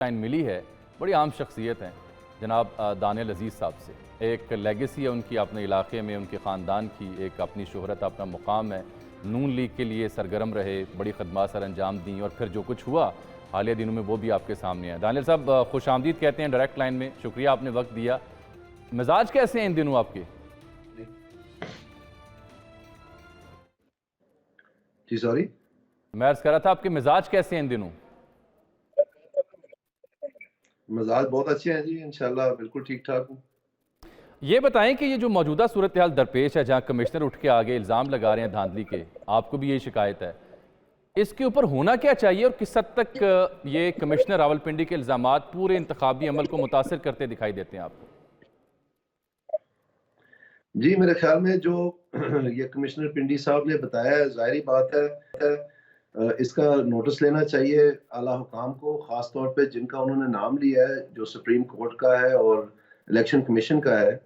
Line मिली है, बड़ी आम शख्सियत हैं जनाब दानियल अजीज़ साहब से। एक लेगेसी है उनकी अपने इलाके में, उनके ख़ानदान की एक अपनी शोहरत, अपना मुकाम है। नून लीग के लिए सरगर्म रहे, बड़ी खदमात सर अंजाम दी और फिर जो कुछ हुआ हालिया दिनों में वो भी आपके सामने है। दानियल साहब खुश आमदीद कहते हैं डायरेक्ट लाइन में, शुक्रिया आपने वक्त दिया। मिजाज कैसे हैं इन दिनों आपके? जी सॉरी, मैं अर्ज़ कर रहा था आपके मिजाज कैसे हैं इन दिनों? मिजाज बहुत अच्छे हैं जी, इंशाल्लाह बिल्कुल ठीक ठाक हूँ। ये बताएं कि ये जो मौजूदा सूरत हाल दरपेश है, जहाँ कमिश्नर उठ के आगे इल्ज़ाम लगा रहे हैं धांधली के, आपको भी यही शिकायत है, इसके ऊपर होना क्या चाहिए और किस हद तक ये कमिश्नर रावलपिंडी के इल्ज़ामात पूरे इंतखाबी अमल को मुतासिर करते दिखाई देते हैं आपको? जी मेरे ख्याल में जो ये कमिश्नर पिंडी साहब ने बताया है, ज़ाहिरी बात है इसका नोटिस लेना चाहिए आला हुकाम को, ख़ास तौर पे जिनका उन्होंने नाम लिया है, जो सुप्रीम कोर्ट का है और इलेक्शन कमीशन का है,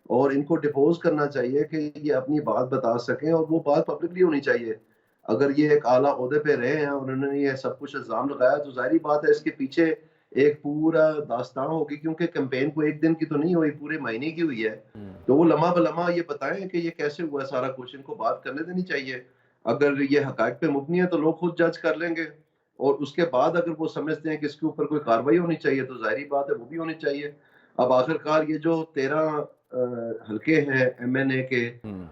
और इनको डिपोज करना चाहिए कि ये अपनी बात बता सकें और वो बात पब्लिकली होनी चाहिए। अगर ये एक आला ओहदे पे रहे हैं और उन्होंने ये सब कुछ इल्ज़ाम लगाया, तो ज़ाहिरी बात है इसके पीछे एक पूरा दास्तान होगी, क्योंकि कैंपेन को एक दिन की तो नहीं हुई, पूरे महीने की हुई है। तो वो लम्हा बलम्हा ये बताएं कि ये कैसे हुआ सारा कुछ, इनको बात करने देनी चाहिए। अगर ये हकायक पे मुबनी है तो लोग खुद जज कर लेंगे, और उसके बाद अगर वो समझते हैं कि इसके ऊपर कोई कार्रवाई होनी चाहिए तो जाहिर बात है वो भी होनी चाहिए। अब आखिरकार ये जो 13 हल्के हैं एमएनए के,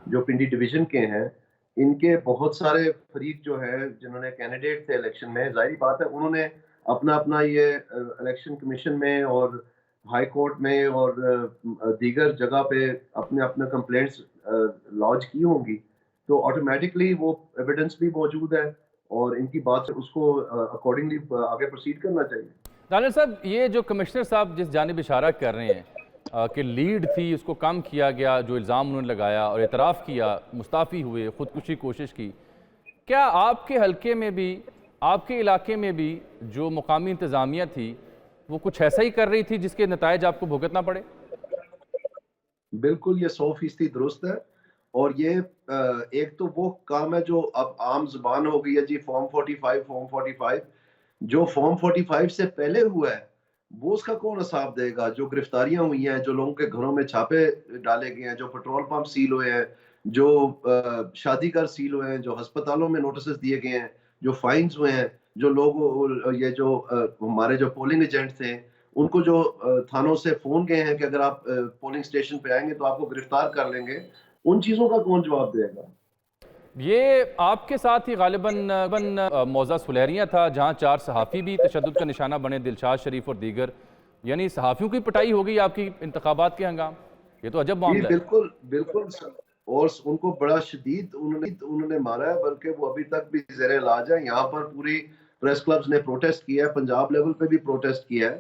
जो पिंडी डिवीजन के हैं, इनके बहुत सारे फरीक जो है जिन्होंने कैंडिडेट थे इलेक्शन में, जाहिर बात है उन्होंने अपना अपना ये इलेक्शन कमीशन में और हाई कोर्ट में और दीगर जगह पे अपने अपने कंप्लेंट्स लॉन्च की होंगी, तो ऑटोमेटिकली वो एविडेंस भी मौजूद है और इनकी बात से उसको अकॉर्डिंगली आगे प्रोसीड करना चाहिए। दानियल साहब, ये जो कमिश्नर साहब जिस जानिब इशारा कर रहे हैं कि लीड थी, उसको कम किया गया, जो इल्ज़ाम उन्होंने लगाया और एतराफ़ किया, मुस्ताफ़ी हुए, ख़ुदकुशी कोशिश की, क्या आपके हल्के में भी, आपके इलाके में भी जो मुकामी इंतज़ामिया थी वो कुछ ऐसा ही कर रही थी जिसके नतायज आपको भुगतना पड़े? बिल्कुल, ये 100% दुरुस्त है। और ये एक तो वो काम है जो अब आम जुबान हो गई है जी, फॉर्म 45 जो फॉर्म 45 से पहले हुआ है वो उसका कौन हिसाब देगा? जो गिरफ्तारियां हुई हैं, जो लोगों के घरों में छापे डाले गए हैं, जो पेट्रोल पंप सील हुए हैं, जो शादी घर सील हुए हैं, जो अस्पतालों में नोटिस दिए गए हैं, जो फाइन्स हुए हैं, जो लोग ये जो हमारे जो पोलिंग एजेंट थे उनको जो थानों से फोन गए हैं कि अगर आप पोलिंग स्टेशन पे आएंगे तो आपको गिरफ्तार कर लेंगे, उन चीजों का कौन जवाब देगा? ये आपके साथ ही गालिबन मौज़ा सुलहरियाँ था, जहाँ 4 सहाफ़ी भी तशद्दुद का निशाना बने, दिलशाद शरीफ और दीगर, यानी सहाफ़ियों की पिटाई हो गई आपकी इंतखाबात के हंगाम? ये तो अजब मामला है। बिल्कुल बिल्कुल सर। और उनको बड़ा शदीद उन्होंने मारा है, बल्कि वो अभी तक भी ज़ेरे इलाज है। यहाँ पर पूरी प्रेस क्लब्स ने प्रोटेस्ट किया है, पंजाब लेवल पे भी प्रोटेस्ट किया है।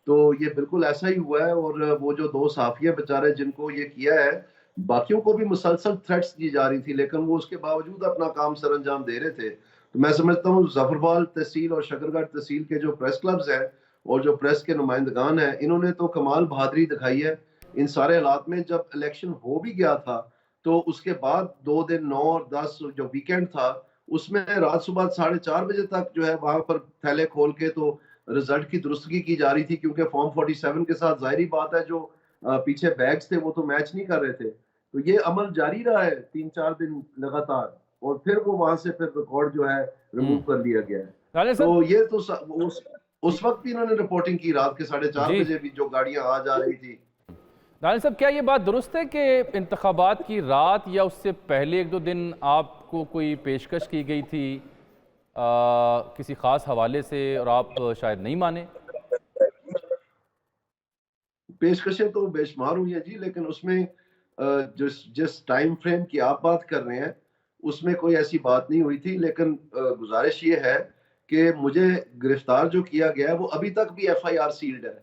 तो ये बिल्कुल ऐसा ही हुआ है। और वो जो 2 सहाफ़ी बेचारे जिनको ये किया है, बाकियों को भी मुसलसल थ्रेट्स दी जा रही थी, लेकिन वो उसके बावजूद अपना काम सर अंजाम दे रहे थे। तो मैं समझता हूँ ज़फरवाल तहसील और शकरगढ़ तहसील के जो प्रेस क्लब्स हैं और जो प्रेस के नुमाइंदगान हैं, इन्होंने तो कमाल बहादुरी दिखाई है। इन सारे हालात में जब इलेक्शन हो भी गया था, तो उसके बाद 2 दिन 9 और 10 जो वीकेंड था, उसमें रात सुबह 4:30 बजे तक जो है वहां पर थैले खोल के तो रिजल्ट की दुरुस्तगी की जा रही थी, क्योंकि फॉर्म 47 के साथ जाहिर बात है जो पीछे बैग्स थे वो तो मैच नहीं कर रहे थे। तो ये अमल जारी रहा है 3-4 दिन लगातार, और फिर वो वहां से फिर रिकॉर्ड जो है रिमूव कर लिया गया है। दानियल तो साहब, ये तो उस वक्त भी इन्होंने रिपोर्टिंग की, रात के 4:30 जी बजे भी जो गाड़ियां आ जा रही थी। दानियल साहब, क्या ये बात दुरुस्त है कि इंतखाबात की रात या उससे पहले 1-2 दिन आपको कोई पेशकश की गई थी किसी ख़ास हवाले से और आप शायद नहीं माने? पेशकशें तो बेशुमार हुई हैं जी, लेकिन उसमें जिस जिस टाइम फ्रेम की आप बात कर रहे हैं उसमें कोई ऐसी बात नहीं हुई थी। लेकिन गुजारिश ये है कि मुझे गिरफ्तार जो किया गया है वो अभी तक भी एफआईआर सील्ड है,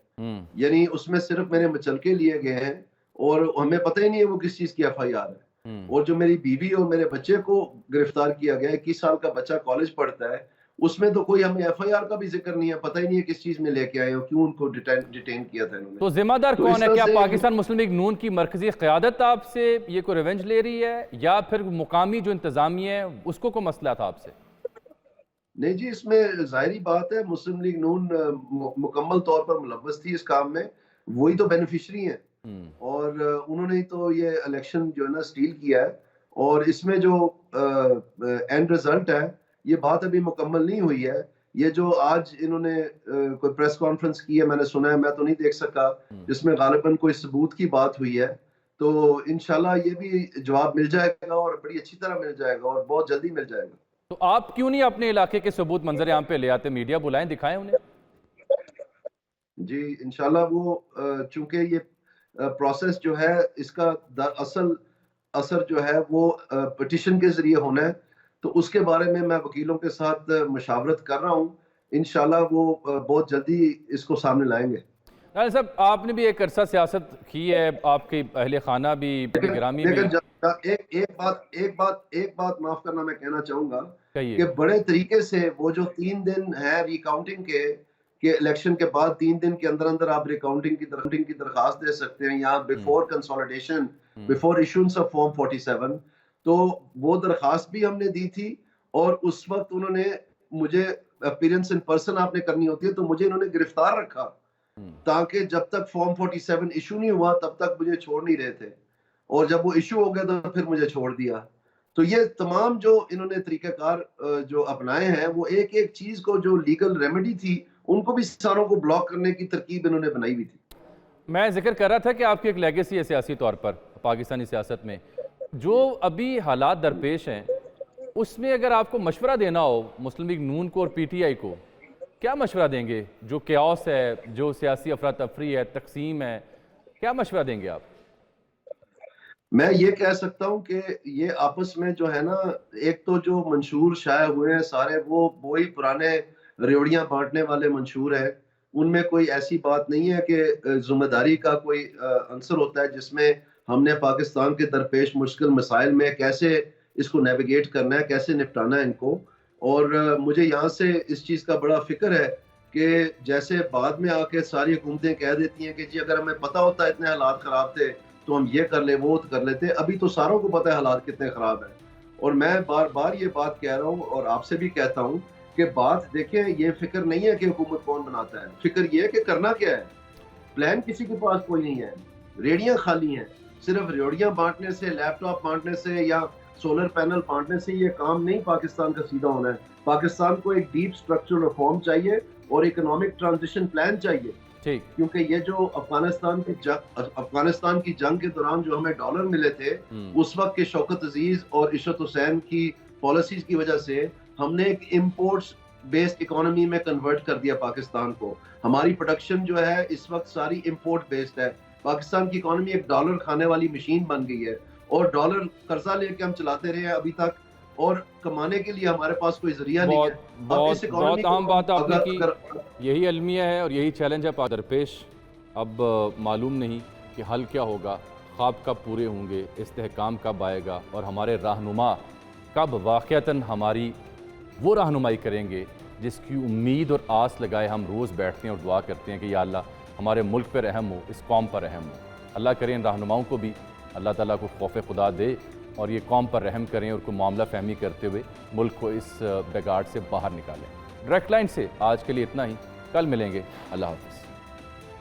यानी उसमें सिर्फ मेरे मुचलके लिए गए हैं और हमें पता ही नहीं है वो किस चीज की एफआईआर है। और जो मेरी बीवी और मेरे बच्चे को गिरफ्तार किया गया है, 21 साल का बच्चा कॉलेज पढ़ता है, उसमें तो कोई हमें एफआईआर का भी जिक्र नहीं है, पता ही नहीं है किस चीज में लेके आए हो, क्यों उनको डिटेन किया था इन्होंने। तो जिम्मेदार तो कौन इस है? तरह क्या से पाकिस्तान मुस्लिम लीग नून की मरकजी क़यादत आपसे ये कोई रिवेंज ले रही है, या फिर मुकामी जो इंतज़ामिया है उसको कोई मसला था आपसे? नहीं जी, इसमें ज़ाहिरी बात है मुस्लिम लीग नून मुकम्मल तौर पर मुलव्वस थी इस काम में, वही तो बेनिफिशरी हैं और उन्होंने ही तो ये इलेक्शन जो है ना स्टील किया है और इसमें जो एंड रिजल्ट है ये बात अभी मुकम्मल नहीं हुई है। ये जो आज इन्होंने कोई प्रेस कॉन्फ्रेंस की है मैंने सुना है, मैं तो नहीं देख सका, जिसमें गालिबन कोई सबूत की बात हुई है, तो इंशाल्लाह ये भी जवाब मिल जाएगा और बड़ी अच्छी तरह मिल जाएगा और बहुत जल्दी मिल जाएगा। तो आप क्यों नहीं अपने इलाके के सबूत मंजर आम पे ले आते, मीडिया बुलाएं, दिखाएं उन्हें। जी इंशाल्लाह वो चूंकि ये प्रोसेस जो है इसका असल असर जो है वो पिटिशन के जरिए होना है, तो उसके बारे में मैं वकीलों के साथ मशावरत कर रहा हूँ। इंशाल्लाह वो बहुत जल्दी इसको सामने लाएंगे। साहब आपने भी एक अरसा सियासत की है, आपकी अहले खाना भी गिरामी लेकिन भी। एक बात माफ करना मैं कहना चाहूंगा कहिए। कि बड़े तरीके से वो जो 3 दिन है रिकाउंटिंग के इलेक्शन के बाद 3 दिन के अंदर अंदर आप रिकाउंटिंग की दरखास्त दे सकते हैं या बिफोर कंसोलिडेशन, बिफोर इशूंस ऑफ फॉर्म 47, तो वो दरखास्त भी हमने दी थी और उस वक्त उन्होंने मुझे अपीयरेंस इन पर्सन आपने करनी होती है तो मुझे इन्होंने गिरफ्तार रखा ताकि जब तक फॉर्म 47 इशू नहीं हुआ तब तक मुझे छोड़ नहीं रहे थे और जब वो इशू हो गया तो फिर मुझे छोड़ दिया। तो ये तमाम जो इन्होंने तरीक़ाकार जो अपनाए हैं वो एक एक चीज को जो लीगल रेमेडी थी उनको भी सारों को ब्लॉक करने की तरकीब इन्होंने बनाई हुई थी। मैं जिक्र कर रहा था कि आपकी एक लेगेसी है सियासी तौर पर पाकिस्तानी सियासत में, जो अभी हालात दरपेश हैं उसमें अगर आपको मशवरा देना हो मुस्लिम लीग नून को और पीटीआई को, क्या मशवरा देंगे? जो क्याओस है, जो सियासी अफरा तफरी है, तकसीम है, क्या मशवरा देंगे आप? मैं ये कह सकता हूँ कि ये आपस में जो है ना, एक तो जो मंशूर शाये हुए हैं सारे वो वही पुराने रेवड़ियां बांटने वाले मंशूर हैं, उनमें कोई ऐसी बात नहीं है कि जिम्मेदारी का कोई अंसर होता है जिसमें हमने पाकिस्तान के दरपेश मुश्किल मसाइल में कैसे इसको नेविगेट करना है, कैसे निपटाना है इनको। और मुझे यहाँ से इस चीज़ का बड़ा फिक्र है कि जैसे बाद में आके सारी हुकूमतें कह देती हैं कि जी अगर हमें पता होता इतने हालात ख़राब थे तो हम ये कर ले वो कर लेते, अभी तो सारों को पता है हालात कितने ख़राब हैं। और मैं बार बार ये बात कह रहा हूँ और आपसे भी कहता हूँ कि बात देखें, ये फिक्र नहीं है कि हुकूमत कौन बनाता है, फिक्र ये है कि करना क्या है। प्लान किसी के पास कोई नहीं है, रेडियां खाली हैं, सिर्फ रेडियां बांटने से, लैपटॉप बांटने से या सोलर पैनल बांटने से ये काम नहीं पाकिस्तान का सीधा होना है। पाकिस्तान को एक डीप स्ट्रक्चरल रिफॉर्म चाहिए और इकोनॉमिक ट्रांजिशन प्लान चाहिए, ठीक, क्योंकि ये जो अफगानिस्तान की जंग के दौरान जो हमें डॉलर मिले थे उस वक्त के शौकत अजीज और इशरत हुसैन की पॉलिसीज की वजह से हमने एक इम्पोर्ट्स बेस्ड इकोनॉमी में कन्वर्ट कर दिया पाकिस्तान को। हमारी प्रोडक्शन जो है इस वक्त सारी इम्पोर्ट बेस्ड है। पाकिस्तान की इकोनॉमी एक डॉलर खाने वाली मशीन बन गई है और डॉलर कर्जा लेके हम चलाते रहे हैं अभी तक और कमाने के लिए हमारे पास कोई जरिया नहीं है। बहुत अहम बात आपने की, यही अलमिया है और यही चैलेंज है दरपेश। अब मालूम नहीं कि हल क्या होगा, ख्वाब कब पूरे होंगे, इस्तेहकाम कब आएगा और हमारे रहनुमा कब वाक़तन हमारी वो रहनुमाई करेंगे जिसकी उम्मीद और आस लगाए हम रोज़ बैठते हैं और दुआ करते हैं कि या अल्लाह हमारे मुल्क पर रहम हो, इस कौम पर रहम हो। अल्लाह करें इन रहनुमाओं को भी अल्लाह ताला को खौफ खुदा दे और ये कौम पर रहम करें और कोई मामला फहमी करते हुए मुल्क को इस बिगाड़ से बाहर निकालें। डायरेक्ट लाइन से आज के लिए इतना ही, कल मिलेंगे। अल्लाह हाफ़िज़।